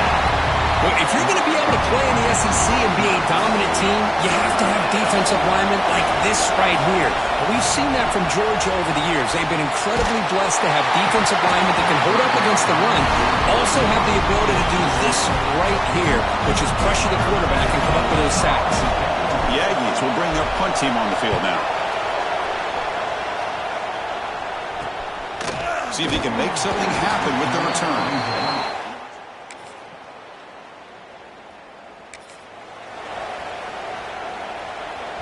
Well, if you're going to be able to play in the SEC and be a dominant team, you have to have defensive linemen like this right here. And we've seen that from Georgia over the years. They've been incredibly blessed to have defensive linemen that can hold up against the run, also have the ability to do this right here, which is pressure the quarterback and come up with those sacks. The Aggies will bring their punt team on the field now. See if he can make something happen with the return.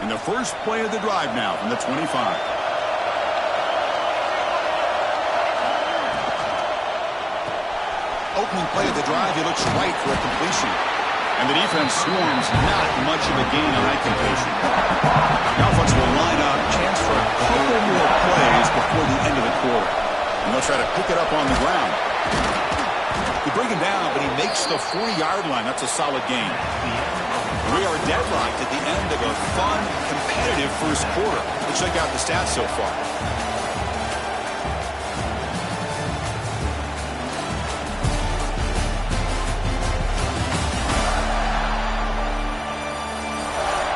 And the first play of the drive now from the 25. opening play of the drive, he looks right for a completion. And the defense swarms not much of a gain on that completion. The offense will line up, chance for a couple more plays before the end of the quarter. And they'll try to pick it up on the ground. They bring him down, but he makes the 40-yard line. That's a solid gain. We are deadlocked at the end of a fun, competitive first quarter. Let's check out the stats so far.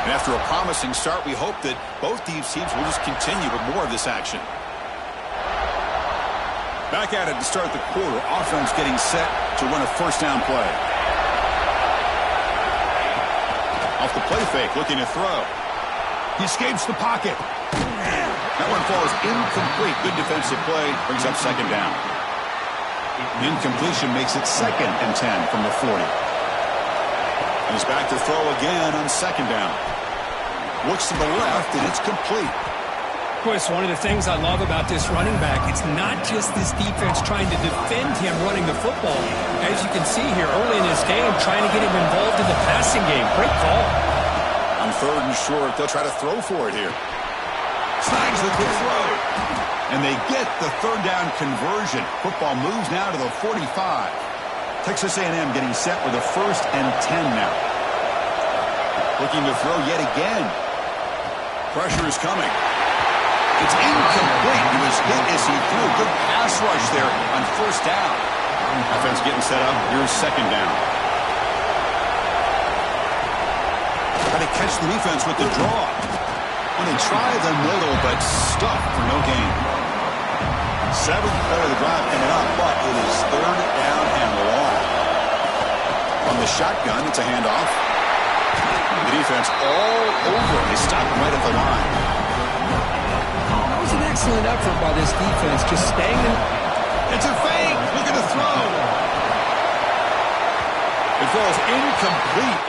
And after a promising start, we hope that both these teams will just continue with more of this action. Back at it to start the quarter. Offense getting set to run a first down play. Off the play fake, looking to throw. He escapes the pocket. That one falls incomplete. Good defensive play. Brings up second down. Incompletion makes it 2nd and 10 from the 40. And he's back to throw again on second down. Looks to the left, and it's complete. Of course, one of the things I love about this running back, it's not just this defense trying to defend him running the football. As you can see here early in this game, trying to get him involved in the passing game. Great call. On 3rd and short, they'll try to throw for it here. Snags the quick throw. And they get the 3rd down conversion. Football moves now to the 45. Texas A&M getting set with a 1st and 10 now. Looking to throw yet again. Pressure is coming. It's incomplete. He was hit as he threw. Good pass rush there on 1st down. Offense getting set up. Here's 2nd down. Trying to catch the defense with the draw. When they try the middle, but stuffed for no gain. 7th play of the drive coming up, but it is 3rd down and long. From the shotgun, it's a handoff. The defense all over it. They stop right at the line. That was an excellent effort by this defense, just staying in. It's a fake. Look at the throw. It falls incomplete.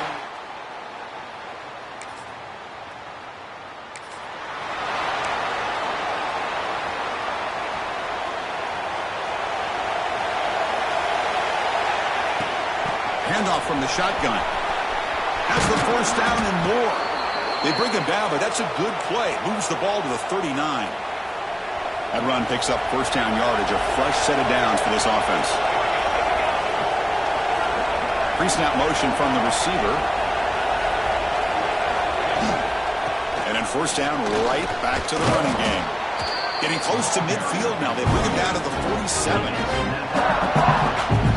Handoff from the shotgun. That's the 1st down and more. They bring him down, but that's a good play. Moves the ball to the 39. That run picks up 1st down yardage, a fresh set of downs for this offense. Pre-snap motion from the receiver. And then 1st down right back to the running game. Getting close to midfield now. They bring him down to the 47.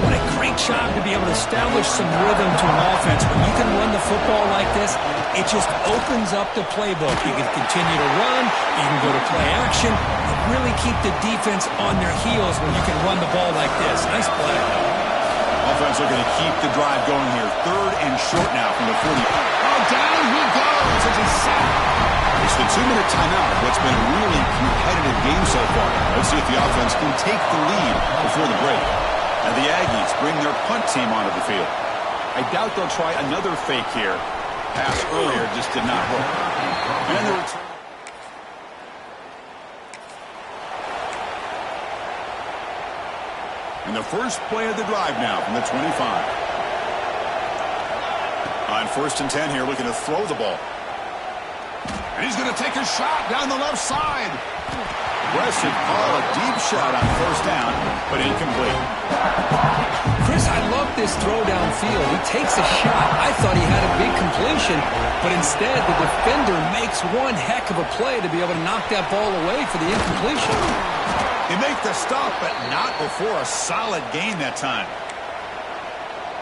What a great job to be able to establish some rhythm to an offense. When you can run the football like this, it just opens up the playbook. You can continue to run, you can go to play action, and really keep the defense on their heels when you can run the ball like this. Nice play. Offense looking to keep the drive going here. 3rd and short now from the 40. Oh, down he goes. It's a sack. It's the 2-minute timeout of what's been a really competitive game so far. Let's see if the offense can take the lead before the break. And the Aggies bring their punt team onto the field. I doubt they'll try another fake here. Pass earlier just did not work. And the return. And the first play of the drive now from the 25. On 1st and 10 here, looking to throw the ball. And he's going to take a shot down the left side. Aggressive call, a deep shot on 1st down, but incomplete. Chris, I love this throw downfield. He takes a shot. I thought he had a big completion, but instead the defender makes one heck of a play to be able to knock that ball away for the incompletion. They make the stop, but not before a solid gain that time.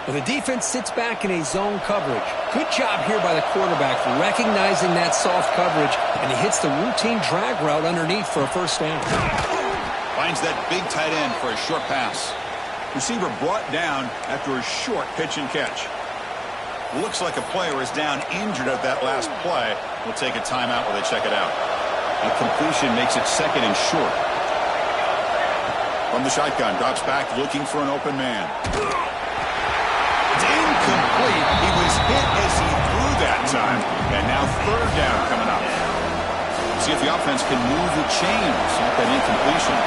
Well, the defense sits back in a zone coverage. Good job here by the quarterback recognizing that soft coverage, and he hits the routine drag route underneath for a 1st down. Finds that big tight end for a short pass. Receiver brought down after a short pitch and catch. Looks like a player is down injured at that last play. We'll take a timeout while they check it out. A completion makes it 2nd and short. From the shotgun, drops back looking for an open man. It's incomplete. He was hit as he threw that time. And now 3rd down coming up. See if the offense can move the chains at that incompletion.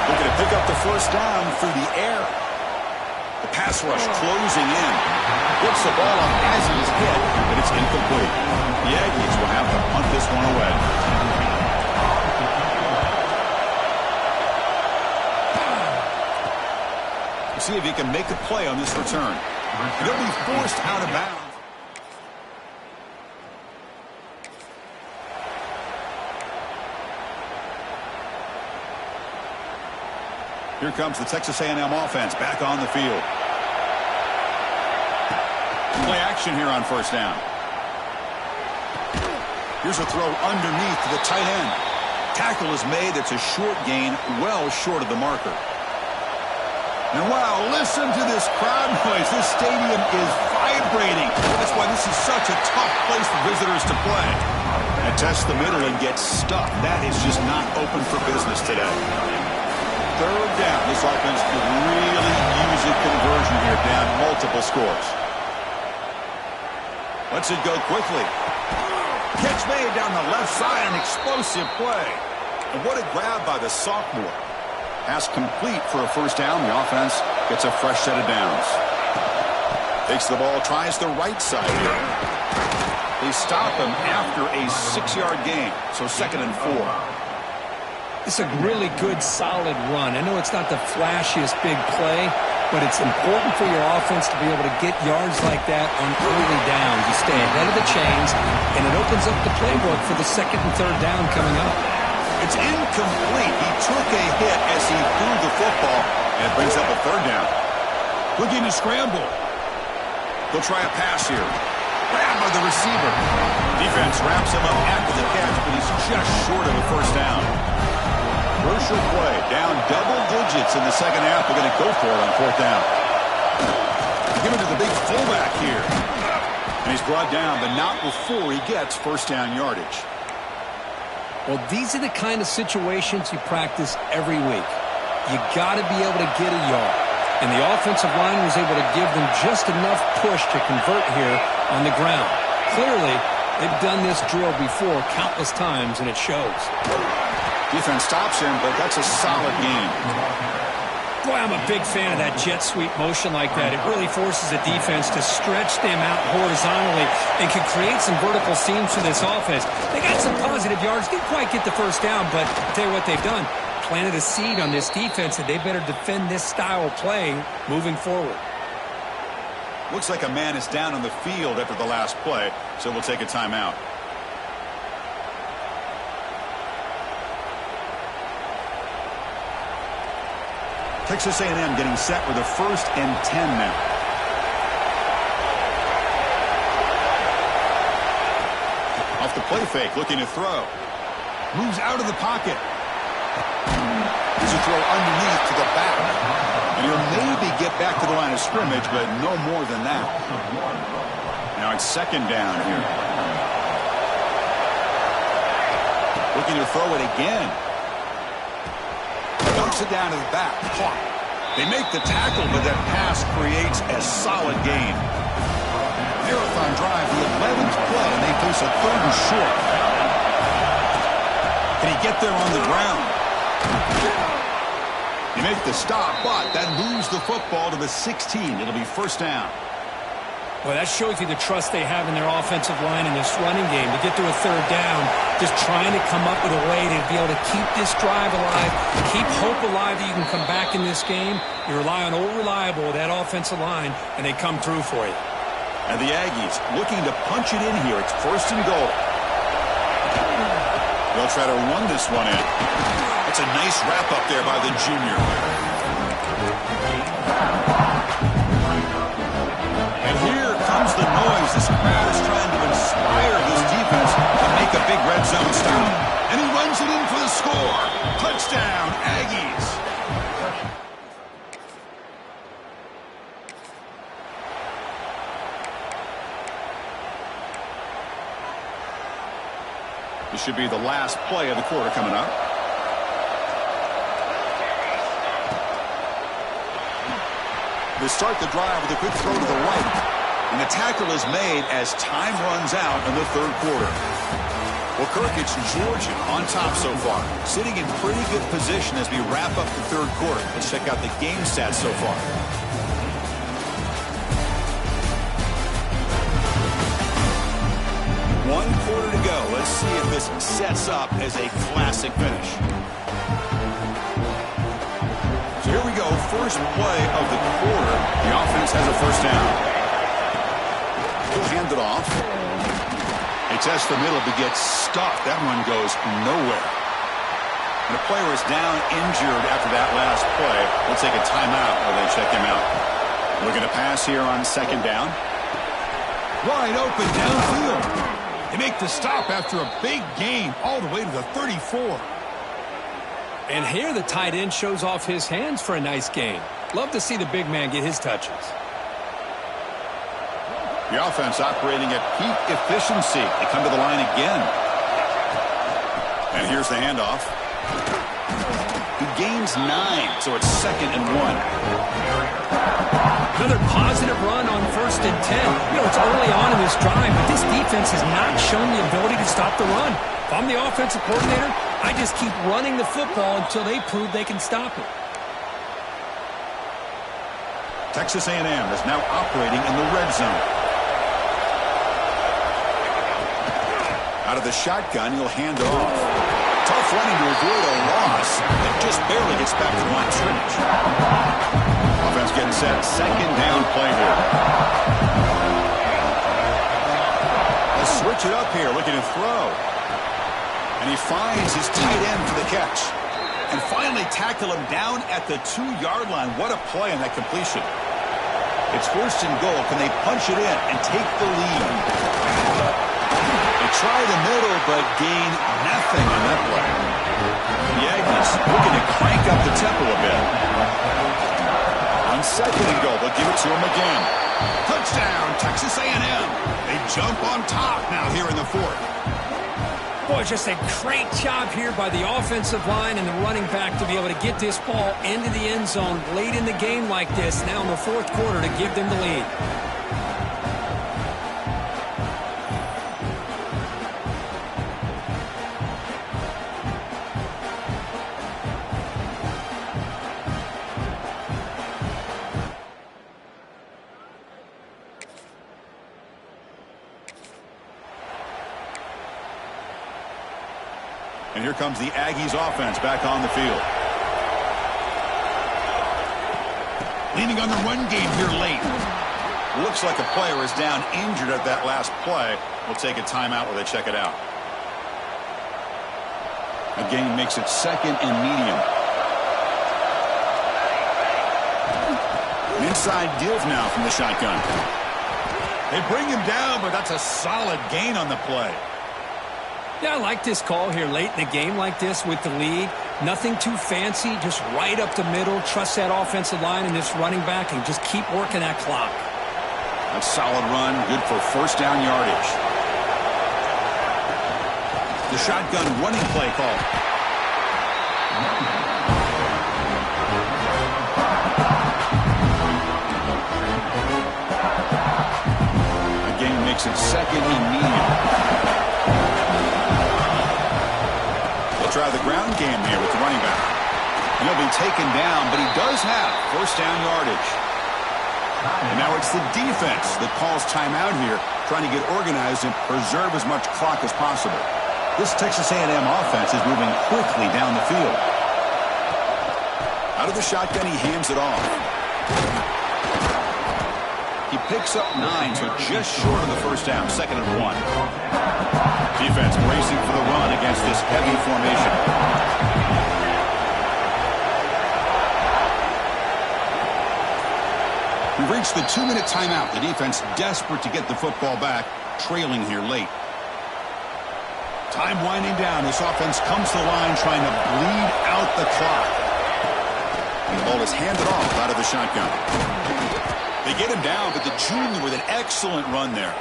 Looking to pick up the 1st down through the air. The pass rush closing in. Puts the ball up as he's hit, but it's incomplete. The Aggies will have to punt this one away. We'll see if he can make a play on this return. He'll be forced out of bounds. Here comes the Texas A&M offense back on the field. Play action here on first down. Here's a throw underneath to the tight end. Tackle is made. It's a short gain, well short of the marker. And wow, listen to this crowd noise. This stadium is vibrating. That's why this is such a tough place for visitors to play. And test the middle and get stuck. That is just not open for business today. Third down. This offense could really use a conversion here, down multiple scores. Lets it go quickly. Catch made down the left side, an explosive play. And what a grab by the sophomore. Pass complete for a first down. The offense gets a fresh set of downs. Takes the ball, tries the right side here. They stop him after a 6-yard gain, so 2nd and 4. It's a really good, solid run. I know it's not the flashiest big play, but it's important for your offense to be able to get yards like that on early downs. You stay ahead of the chains, and it opens up the playbook for the 2nd and 3rd down coming up. It's incomplete. He took a hit as he threw the football, and it brings up a 3rd down. Looking to scramble. They'll try a pass here. Grabbed by the receiver. Defense wraps him up after the catch, but he's just short of a first down. Crucial play, down double digits in the 2nd half. They're going to go for it on 4th down. Give it to the big fullback here. And he's brought down, but not before he gets first down yardage. Well, these are the kind of situations you practice every week. You got to be able to get a yard. And the offensive line was able to give them just enough push to convert here on the ground. Clearly, they've done this drill before countless times, and it shows. Defense stops him, but that's a solid game. Boy, I'm a big fan of that jet sweep motion like that. It really forces a defense to stretch them out horizontally and can create some vertical seams for this offense. They got some positive yards. Didn't quite get the first down, but I'll tell you what they've done. Planted a seed on this defense, and they better defend this style of play moving forward. Looks like a man is down on the field after the last play, so we'll take a timeout. Texas A&M getting set with a 1st and 10 now. Off the play fake, looking to throw. Moves out of the pocket. Here's a throw underneath to the back. And he'll maybe get back to the line of scrimmage, but no more than that. Now it's 2nd down here. Looking to throw it again. Dumps it down to the back. Caught. They make the tackle, but that pass creates a solid gain. Marathon drive, the 11th play, and they face a 3rd and short. Can he get there on the ground? You make the stop, but that moves the football to the 16. It'll be first down. Well, that shows you the trust they have in their offensive line in this running game. To get to a 3rd down, just trying to come up with a way to be able to keep this drive alive, keep hope alive that you can come back in this game. You rely on old reliable, that offensive line, and they come through for you. And the Aggies looking to punch it in here. It's 1st and goal. They'll try to run this one in. It's a nice wrap up there by the junior. And here comes the noise. This crowd is trying to inspire this defense to make a big red zone stop. And he runs it in for the score. Touchdown, Aggies. This should be the last play of the quarter coming up. They start the drive with a quick throw to the right. And the tackle is made as time runs out in the 3rd quarter. Well, Kirk, it's Georgia on top so far. Sitting in pretty good position as we wrap up the 3rd quarter. Let's check out the game stats so far. 1 quarter to go. Let's see if this sets up as a classic finish. So here we go. First play of the quarter. The offense has a first down. He'll hand it off. They test the middle, but gets stuck. That run goes nowhere. And the player is down injured after that last play. We'll take a timeout while they check him out. Looking to pass here on second down. Wide open downfield. They make the stop after a big gain all the way to the 34. And here the tight end shows off his hands for a nice gain. Love to see the big man get his touches. The offense operating at peak efficiency. They come to the line again. And here's the handoff. He gains 9, so it's 2nd and 1. Another positive run on 1st and 10. You know, it's early on in this drive, but this defense has not shown the ability to stop the run. If I'm the offensive coordinator, I just keep running the football until they prove they can stop it. Texas A&M is now operating in the red zone. Out of the shotgun, he'll hand it off. Tough running to avoid a loss. It just barely gets back to the line of scrimmage. Offense getting set. 2nd down play here. They'll switch it up here, looking to throw. And he finds his tight end for the catch. And finally tackle him down at the 2-yard line. What a play on that completion. It's 1st and goal. Can they punch it in and take the lead? They try the middle, but gain nothing on that play. The Aggies looking to crank up the tempo a bit. On 2nd and goal, they'll give it to him again. Touchdown, Texas A&M. They jump on top now here in the 4th. Boy, just a great job here by the offensive line and the running back to be able to get this ball into the end zone late in the game like this, now in the 4th quarter, to give them the lead. And here comes the Aggies offense back on the field. Leaning on the run game here late. Looks like a player is down injured at that last play. We'll take a timeout while they check it out. Again, makes it 2nd and medium. An inside give now from the shotgun. They bring him down, but that's a solid gain on the play. Yeah, I like this call here late in the game like this with the lead. Nothing too fancy, just right up the middle. Trust that offensive line and this running back and just keep working that clock. A solid run, good for 1st down yardage. The shotgun running play call. Again, makes it 2nd and medium. Try the ground game here with the running back. He'll be taken down, but he does have 1st down yardage. And now it's the defense that calls timeout here, trying to get organized and preserve as much clock as possible. This Texas A&M offense is moving quickly down the field. Out of the shotgun, he hands it off. He picks up 9, so just short of the 1st down, 2nd and 1. Defense bracing for the run against this heavy formation. We've reached the 2-minute timeout. The defense desperate to get the football back, trailing here late. Time winding down. This offense comes to the line trying to bleed out the clock. And the ball is handed off out of the shotgun. They get him down, but the junior with an excellent run there.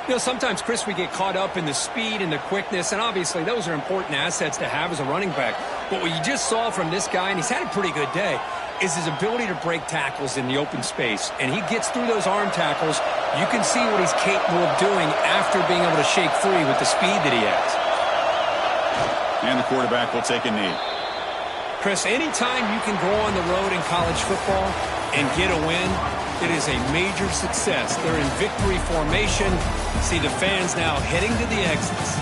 You know, sometimes, Chris, we get caught up in the speed and the quickness, and obviously those are important assets to have as a running back. But what you just saw from this guy, and he's had a pretty good day, is his ability to break tackles in the open space. And he gets through those arm tackles. You can see what he's capable of doing after being able to shake free with the speed that he has. And the quarterback will take a knee. Chris, anytime you can go on the road in college football and get a win, It is a major success. They're in victory formation. See the fans now heading to the exits.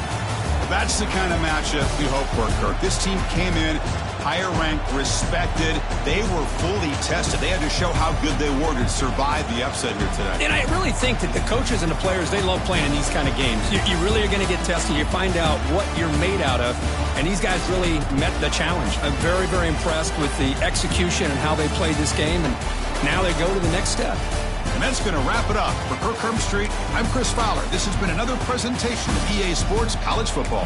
That's the kind of matchup we hope for, Kirk. This team came in higher ranked, respected. They were fully tested. They had to show how good they were to survive the upset here today. And I really think that the coaches and the players, they love playing in these kind of games. You really are going to get tested. You find out what you're made out of. And these guys really met the challenge. I'm very, very impressed with the execution and how they played this game. And now they go to the next step. And that's going to wrap it up. For Kirk Herbstreit, I'm Chris Fowler. This has been another presentation of EA Sports College Football.